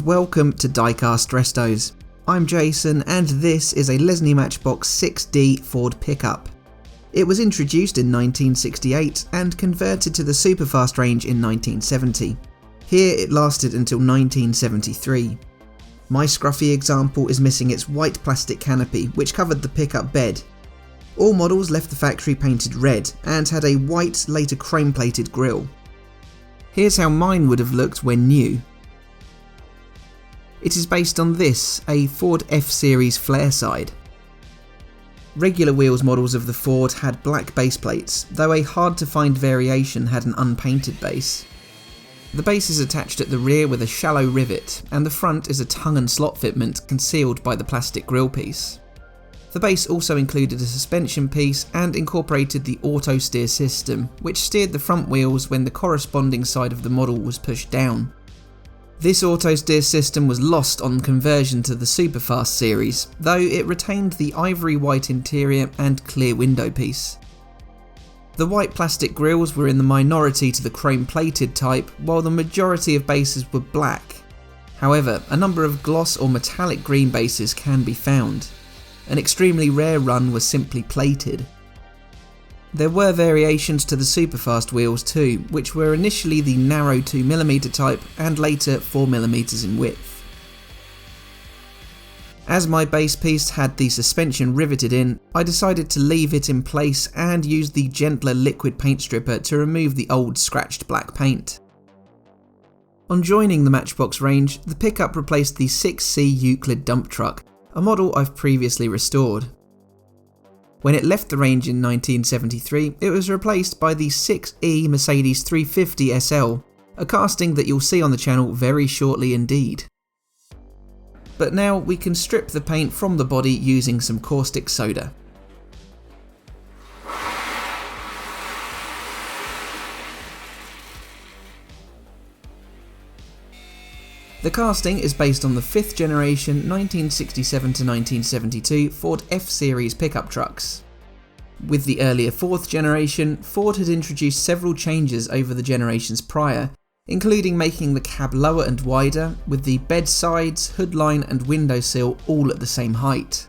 welcome to Diecast Restos. I'm Jason and this is a Lesney Matchbox 6D Ford pickup. It was introduced in 1968 and converted to the Superfast range in 1970. Here it lasted until 1973. My scruffy example is missing its white plastic canopy which covered the pickup bed. All models left the factory painted red and had a white, later chrome plated grille. Here's how mine would have looked when new. It is based on this, a Ford F-Series flare side. Regular wheels models of the Ford had black base plates, though a hard to find variation had an unpainted base. The base is attached at the rear with a shallow rivet, and the front is a tongue and slot fitment concealed by the plastic grille piece. The base also included a suspension piece and incorporated the auto steer system, which steered the front wheels when the corresponding side of the model was pushed down. This auto steer system was lost on conversion to the Superfast series, though it retained the ivory white interior and clear window piece. The white plastic grilles were in the minority to the chrome plated type, while the majority of bases were black. However, a number of gloss or metallic green bases can be found. An extremely rare run was simply plated. There were variations to the Superfast wheels too, which were initially the narrow 2mm type and later 4mm in width. As my base piece had the suspension riveted in, I decided to leave it in place and use the gentler liquid paint stripper to remove the old scratched black paint. On joining the Matchbox range, the pickup replaced the 6C Euclid dump truck, a model I've previously restored. When it left the range in 1973, it was replaced by the 6E Mercedes 350 SL, a casting that you'll see on the channel very shortly indeed. But now we can strip the paint from the body using some caustic soda. The casting is based on the 5th generation 1967 to 1972 Ford F-Series pickup trucks. With the earlier 4th generation, Ford had introduced several changes over the generations prior, including making the cab lower and wider, with the bed sides, hood line and window sill all at the same height.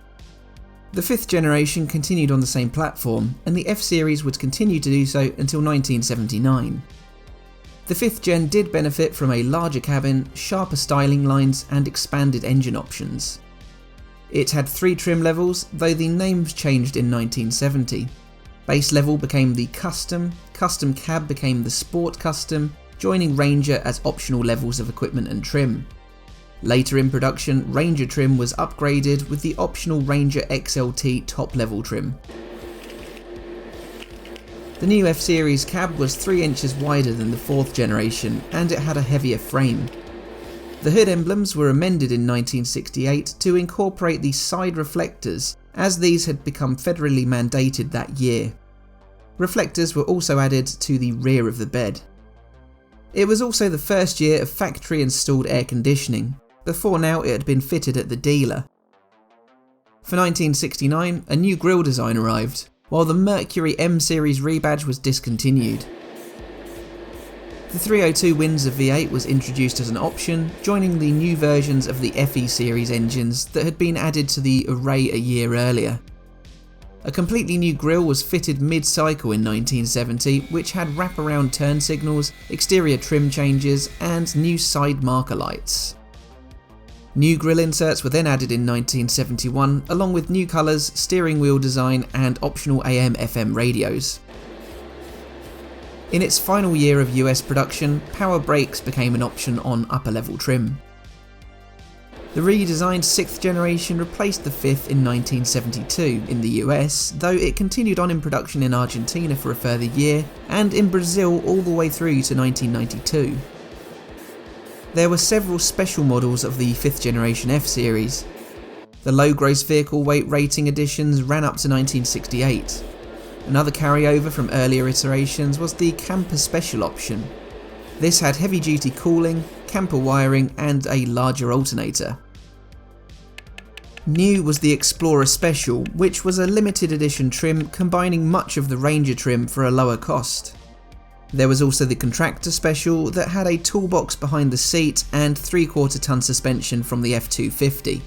The 5th generation continued on the same platform, and the F-Series would continue to do so until 1979. The 5th gen did benefit from a larger cabin, sharper styling lines and expanded engine options. It had 3 trim levels, though the names changed in 1970. Base level became the Custom, Custom Cab became the Sport Custom, joining Ranger as optional levels of equipment and trim. Later in production, Ranger trim was upgraded with the optional Ranger XLT top level trim. The new F-Series cab was 3 inches wider than the 4th generation, and it had a heavier frame. The hood emblems were amended in 1968 to incorporate the side reflectors, as these had become federally mandated that year. Reflectors were also added to the rear of the bed. It was also the first year of factory installed air conditioning. Before now it had been fitted at the dealer. For 1969, a new grille design arrived, while the Mercury M-Series rebadge was discontinued. The 302 Windsor V8 was introduced as an option, joining the new versions of the FE series engines that had been added to the array a year earlier. A completely new grille was fitted mid-cycle in 1970, which had wraparound turn signals, exterior trim changes, and new side marker lights. New grille inserts were then added in 1971, along with new colours, steering wheel design and optional AM/FM radios. In its final year of US production, power brakes became an option on upper level trim. The redesigned 6th generation replaced the 5th in 1972 in the US, though it continued on in production in Argentina for a further year, and in Brazil all the way through to 1992. There were several special models of the 5th generation F-Series. The low gross vehicle weight rating editions ran up to 1968. Another carryover from earlier iterations was the Camper Special option. This had heavy duty cooling, camper wiring and a larger alternator. New was the Explorer Special, which was a limited edition trim combining much of the Ranger trim for a lower cost. There was also the Contractor Special that had a toolbox behind the seat and 3/4 ton suspension from the F250.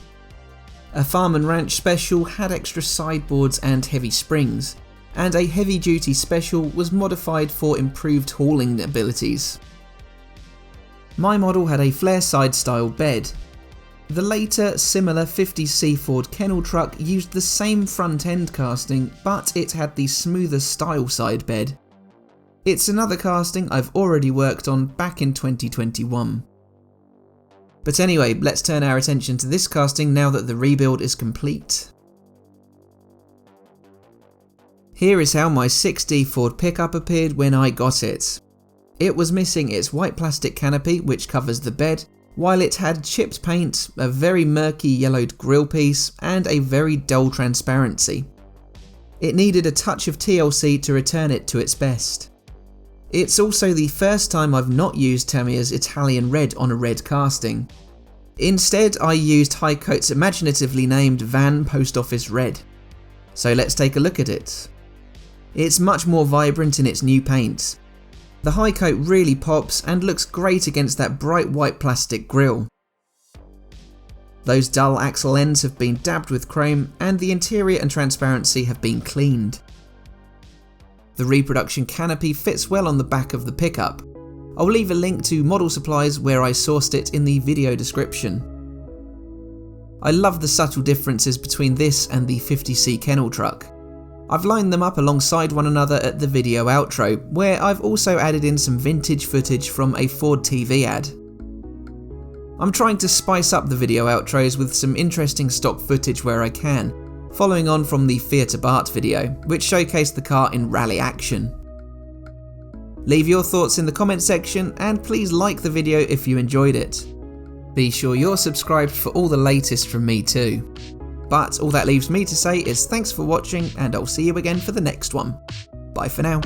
A Farm and Ranch Special had extra sideboards and heavy springs, and a Heavy Duty Special was modified for improved hauling abilities. My model had a flare side style bed. The later, similar 50C Ford kennel truck used the same front end casting, but it had the smoother style side bed. It's another casting I've already worked on back in 2021. But anyway, let's turn our attention to this casting now that the rebuild is complete. Here is how my 6D Ford pickup appeared when I got it. It was missing its white plastic canopy which covers the bed, while it had chipped paint, a very murky yellowed grille piece, and a very dull transparency. It needed a touch of TLC to return it to its best. It's also the first time I've not used Tamiya's Italian red on a red casting. Instead, I used Hi-Coat's imaginatively named Van Post Office Red. So let's take a look at it. It's much more vibrant in its new paint. The Hi-Coat really pops and looks great against that bright white plastic grille. Those dull axle ends have been dabbed with chrome, and the interior and transparency have been cleaned. The reproduction canopy fits well on the back of the pickup. I'll leave a link to model supplies where I sourced it in the video description. I love the subtle differences between this and the 50C kennel truck. I've lined them up alongside one another at the video outro, where I've also added in some vintage footage from a Ford TV ad. I'm trying to spice up the video outros with some interesting stock footage where I can, following on from the Fiat Abarth video, which showcased the car in rally action. Leave your thoughts in the comment section and please like the video if you enjoyed it. Be sure you're subscribed for all the latest from me too. But all that leaves me to say is thanks for watching, and I'll see you again for the next one. Bye for now.